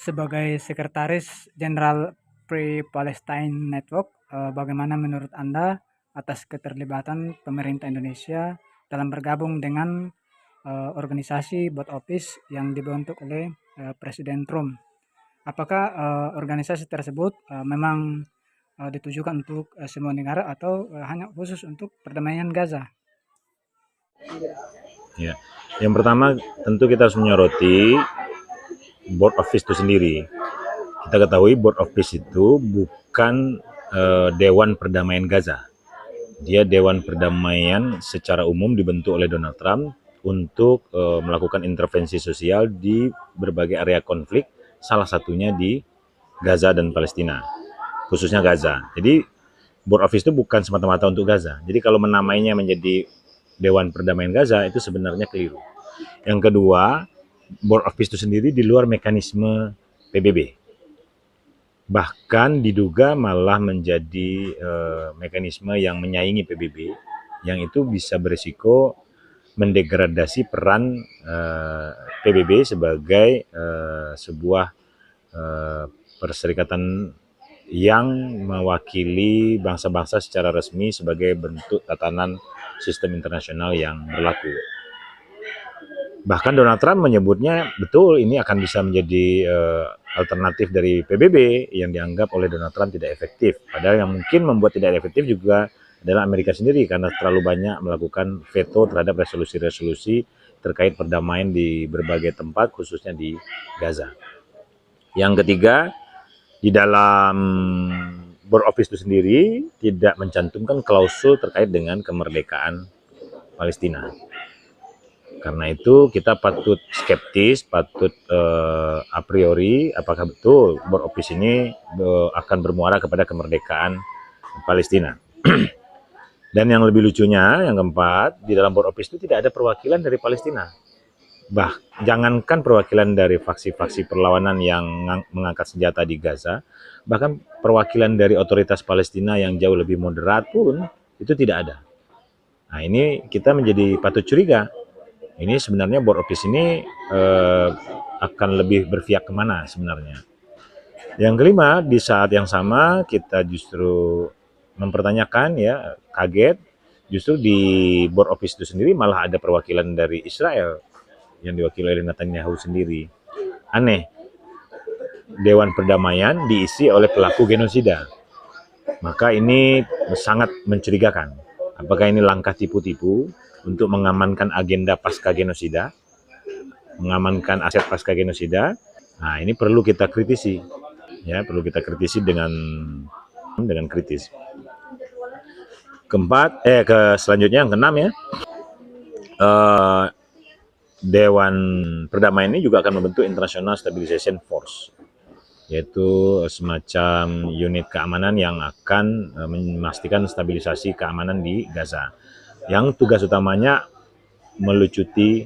Sebagai Sekretaris Jenderal Pre-Palestine Network, bagaimana menurut Anda atas keterlibatan pemerintah Indonesia dalam bergabung dengan organisasi Board Office yang dibentuk oleh Presiden Trump? Apakah organisasi tersebut memang ditujukan untuk semua negara atau hanya khusus untuk perdamaian Gaza? Ya, yang pertama tentu kita harus menyoroti Board of Peace itu sendiri. Kita ketahui Board of Peace itu bukan Dewan Perdamaian Gaza. Dia Dewan Perdamaian secara umum dibentuk oleh Donald Trump untuk melakukan intervensi sosial di berbagai area konflik, salah satunya di Gaza dan Palestina, khususnya Gaza. Jadi Board of Peace itu bukan semata-mata untuk Gaza. Jadi kalau menamainya menjadi Dewan Perdamaian Gaza itu sebenarnya keliru. Yang kedua, Board of Peace itu sendiri di luar mekanisme PBB. Bahkan diduga malah menjadi mekanisme yang menyaingi PBB, yang itu bisa berisiko mendegradasi peran PBB sebagai sebuah perserikatan yang mewakili bangsa-bangsa secara resmi sebagai bentuk tatanan sistem internasional yang berlaku. Bahkan Donald Trump menyebutnya betul ini akan bisa menjadi alternatif dari PBB yang dianggap oleh Donald Trump tidak efektif. Padahal yang mungkin membuat tidak efektif juga adalah Amerika sendiri karena terlalu banyak melakukan veto terhadap resolusi-resolusi terkait perdamaian di berbagai tempat, khususnya di Gaza. Yang ketiga, di dalam Board of Peace itu sendiri tidak mencantumkan klausul terkait dengan kemerdekaan Palestina. Karena itu kita patut skeptis, patut a priori apakah betul Board of Peace ini akan bermuara kepada kemerdekaan Palestina. Dan yang lebih lucunya, yang keempat, di dalam Board of Peace itu tidak ada perwakilan dari Palestina. Jangankan perwakilan dari faksi-faksi perlawanan yang mengangkat senjata di Gaza, bahkan perwakilan dari otoritas Palestina yang jauh lebih moderat pun itu tidak ada. Nah, ini kita menjadi patut curiga. Ini sebenarnya Board of Peace ini akan lebih berpihak kemana sebenarnya. Yang kelima, di saat yang sama kita justru mempertanyakan, ya kaget, justru di Board of Peace itu sendiri malah ada perwakilan dari Israel yang diwakili oleh Netanyahu sendiri. Aneh, Dewan Perdamaian diisi oleh pelaku genosida. Maka ini sangat mencurigakan. Apakah ini langkah tipu-tipu untuk mengamankan agenda pasca genosida, mengamankan aset pasca genosida? Nah, ini perlu kita kritisi. Ya, perlu kita kritisi dengan kritis. Selanjutnya yang keenam, ya. Dewan Perdamaian ini juga akan membentuk International Stabilization Force, yaitu semacam unit keamanan yang akan memastikan stabilisasi keamanan di Gaza, yang tugas utamanya melucuti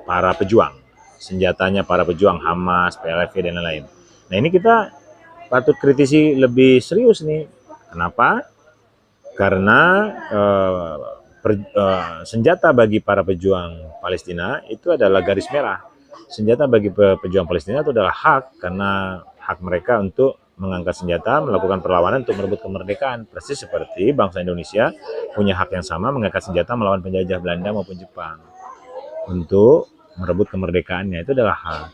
para pejuang, senjatanya para pejuang Hamas, PLF dan lain-lain. Nah, ini kita patut kritisi lebih serius nih. Kenapa? Karena senjata bagi para pejuang Palestina itu adalah garis merah. Senjata bagi pejuang Palestina itu adalah hak, karena hak mereka untuk mengangkat senjata, melakukan perlawanan untuk merebut kemerdekaan. Persis seperti bangsa Indonesia punya hak yang sama mengangkat senjata melawan penjajah Belanda maupun Jepang untuk merebut kemerdekaannya. Itu adalah hak.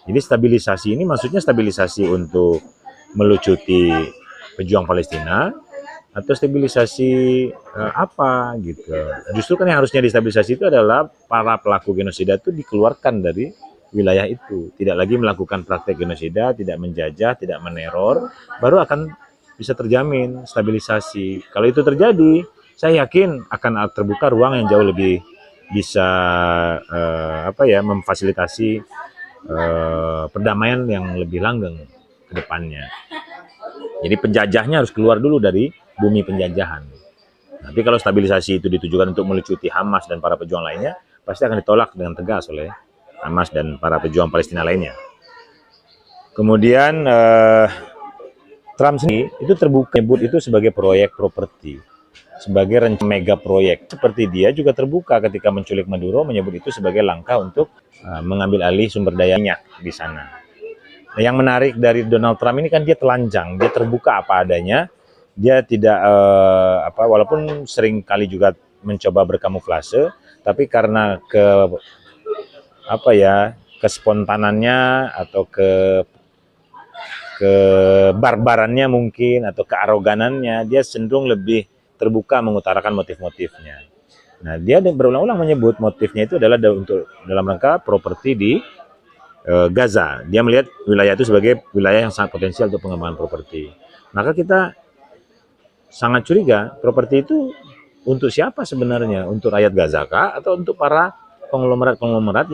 Jadi stabilisasi ini maksudnya stabilisasi untuk melucuti pejuang Palestina atau stabilisasi apa gitu. Justru kan yang harusnya distabilisasi itu adalah para pelaku genosida itu dikeluarkan dari wilayah itu, tidak lagi melakukan praktek genosida, tidak menjajah, tidak meneror, baru akan bisa terjamin stabilisasi. Kalau itu terjadi, saya yakin akan terbuka ruang yang jauh lebih bisa memfasilitasi perdamaian yang lebih langgeng ke depannya. Jadi penjajahnya harus keluar dulu dari bumi penjajahan. Tapi kalau stabilisasi itu ditujukan untuk melucuti Hamas dan para pejuang lainnya, pasti akan ditolak dengan tegas oleh Hamas dan para pejuang Palestina lainnya. Kemudian Trump sendiri itu terbuka menyebut itu sebagai proyek properti. sebagai rencana mega proyek. Seperti dia juga terbuka ketika menculik Maduro, menyebut itu sebagai langkah untuk mengambil alih sumber daya minyak di sana. Nah, yang menarik dari Donald Trump ini kan dia telanjang, dia terbuka apa adanya, dia tidak walaupun sering kali juga mencoba berkamuflase, tapi karena kespontanannya atau kebarbarannya mungkin atau kearoganannya, dia cenderung lebih terbuka mengutarakan motif-motifnya. Nah, dia berulang-ulang menyebut motifnya itu adalah untuk dalam rangka properti di Gaza. Dia melihat wilayah itu sebagai wilayah yang sangat potensial untuk pengembangan properti. Maka kita sangat curiga, properti itu untuk siapa sebenarnya? Untuk rakyat Gaza kah? Atau untuk para konglomerat-konglomerat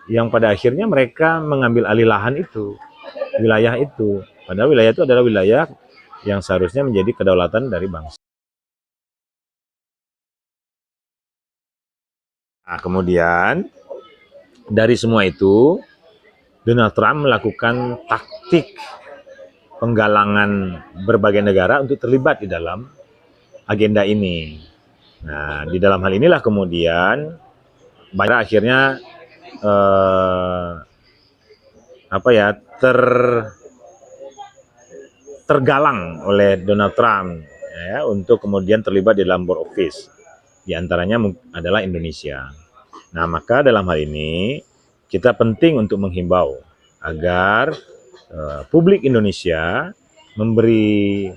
yang pada akhirnya mereka mengambil alih lahan itu, wilayah itu. Padahal wilayah itu adalah wilayah yang seharusnya menjadi kedaulatan dari bangsa. Nah, kemudian dari semua itu, Donald Trump melakukan taktik penggalangan berbagai negara untuk terlibat di dalam agenda ini. Nah, di dalam hal inilah kemudian banyak akhirnya tergalang oleh Donald Trump ya, untuk kemudian terlibat di dalam board of peace. Di antaranya adalah Indonesia. Nah, maka dalam hal ini kita penting untuk menghimbau agar publik Indonesia memberi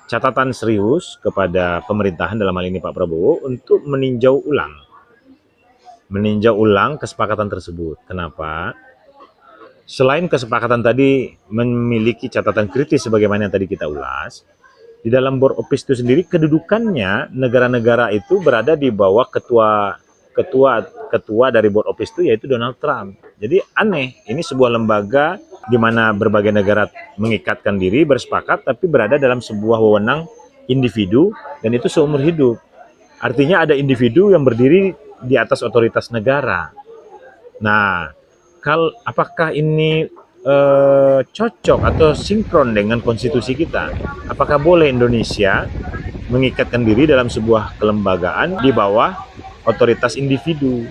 catatan serius kepada pemerintahan, dalam hal ini Pak Prabowo, untuk meninjau ulang kesepakatan tersebut. Kenapa? Selain kesepakatan tadi memiliki catatan kritis sebagaimana yang tadi kita ulas, di dalam board of peace itu sendiri kedudukannya negara-negara itu berada di bawah ketua dari board of peace itu, yaitu Donald Trump. Jadi aneh, ini sebuah lembaga di mana berbagai negara mengikatkan diri, bersepakat, tapi berada dalam sebuah wewenang individu, dan itu seumur hidup. Artinya ada individu yang berdiri di atas otoritas negara. Nah, apakah ini cocok atau sinkron dengan konstitusi kita? Apakah boleh Indonesia mengikatkan diri dalam sebuah kelembagaan di bawah otoritas individu?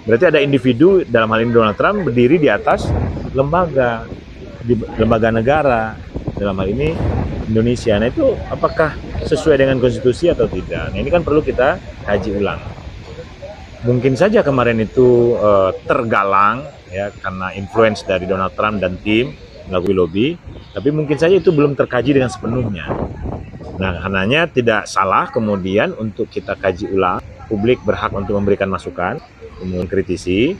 Berarti ada individu, dalam hal ini Donald Trump, berdiri di atas lembaga negara, dalam hal ini Indonesia. Nah, itu apakah sesuai dengan konstitusi atau tidak? Nah, ini kan perlu kita kaji ulang. Mungkin saja kemarin itu tergalang ya karena influence dari Donald Trump dan tim melalui lobby, tapi mungkin saja itu belum terkaji dengan sepenuhnya. Nah, karenanya tidak salah kemudian untuk kita kaji ulang. Publik berhak untuk memberikan masukan, kemudian kritisi,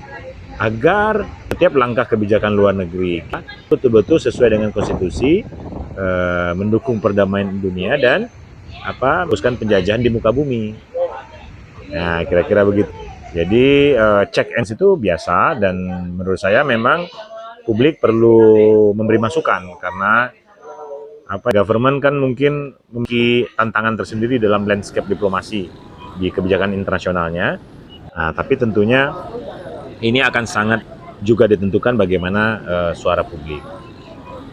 agar setiap langkah kebijakan luar negeri betul-betul sesuai dengan konstitusi, mendukung perdamaian dunia dan teruskan penjajahan di muka bumi. Nah, kira-kira begitu. Jadi check and itu biasa, dan menurut saya memang publik perlu memberi masukan karena government kan mungkin memiliki tantangan tersendiri dalam landscape diplomasi di kebijakan internasionalnya. Nah, tapi tentunya ini akan sangat juga ditentukan bagaimana suara publik.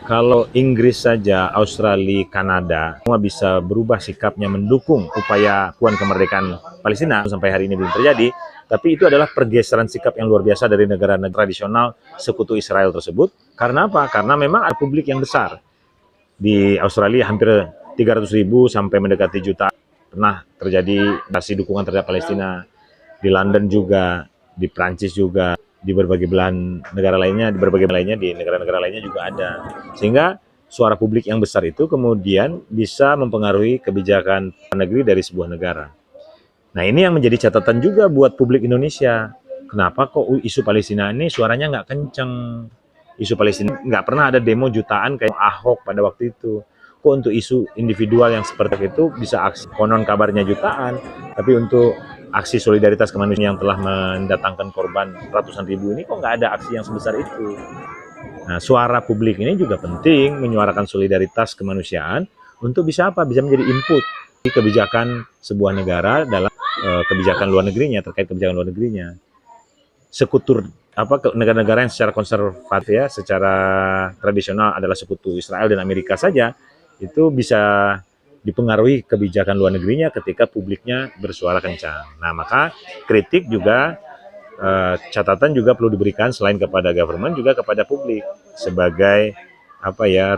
Kalau Inggris saja, Australia, Kanada, semua bisa berubah sikapnya mendukung upaya puan kemerdekaan Palestina, sampai hari ini belum terjadi, tapi itu adalah pergeseran sikap yang luar biasa dari negara-negara tradisional sekutu Israel tersebut. Karena apa? Karena memang ada publik yang besar. Di Australia hampir 300.000 sampai mendekati juta pernah terjadi aksi dukungan terhadap Palestina. Di London juga, di Prancis juga, di berbagai belahan negara lainnya, di negara-negara lainnya juga ada. Sehingga suara publik yang besar itu kemudian bisa mempengaruhi kebijakan negeri dari sebuah negara. Nah, ini yang menjadi catatan juga buat publik Indonesia. Kenapa kok isu Palestina ini suaranya nggak kenceng? Isu Palestina nggak pernah ada demo jutaan kayak Ahok pada waktu itu. Kok untuk isu individual yang seperti itu bisa aksi, konon kabarnya jutaan, tapi untuk aksi solidaritas kemanusiaan yang telah mendatangkan korban ratusan ribu ini kok nggak ada aksi yang sebesar itu. Nah, suara publik ini juga penting, menyuarakan solidaritas kemanusiaan untuk bisa Bisa menjadi input di kebijakan sebuah negara dalam kebijakan luar negerinya, terkait kebijakan luar negerinya. Sekutu negara-negara yang secara konservatif ya, secara tradisional adalah sekutu Israel dan Amerika saja, itu bisa dipengaruhi kebijakan luar negerinya ketika publiknya bersuara kencang. Nah, maka kritik juga catatan juga perlu diberikan selain kepada government juga kepada publik sebagai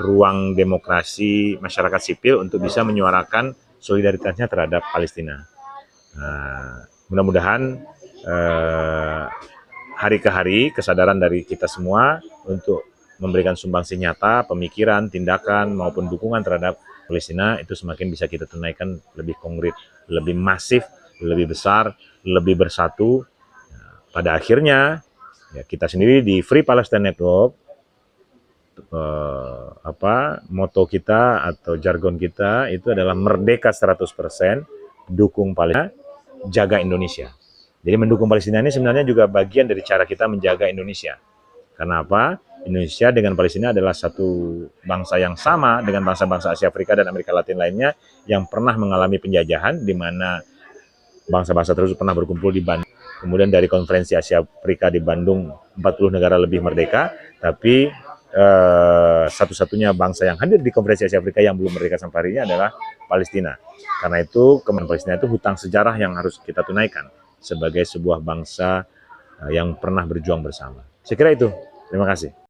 ruang demokrasi masyarakat sipil untuk bisa menyuarakan solidaritasnya terhadap Palestina. Nah, mudah-mudahan hari ke hari kesadaran dari kita semua untuk memberikan sumbangsi nyata, pemikiran, tindakan maupun dukungan terhadap Palestina itu semakin bisa kita tunaikan lebih konkret, lebih masif, lebih besar, lebih bersatu. Pada akhirnya ya kita sendiri di Free Palestine Network moto kita atau jargon kita itu adalah merdeka 100%, dukung Palestina, jaga Indonesia. Jadi mendukung Palestina ini sebenarnya juga bagian dari cara kita menjaga Indonesia. Karena apa? Indonesia dengan Palestina adalah satu bangsa yang sama dengan bangsa-bangsa Asia Afrika dan Amerika Latin lainnya yang pernah mengalami penjajahan, di mana bangsa-bangsa tersebut pernah berkumpul di Bandung. Kemudian dari konferensi Asia Afrika di Bandung, 40 negara lebih merdeka, tapi satu-satunya bangsa yang hadir di konferensi Asia Afrika yang belum merdeka sampai hari ini adalah Palestina. Karena itu, kemenangan Palestina itu hutang sejarah yang harus kita tunaikan sebagai sebuah bangsa yang pernah berjuang bersama. Saya kira itu. Terima kasih.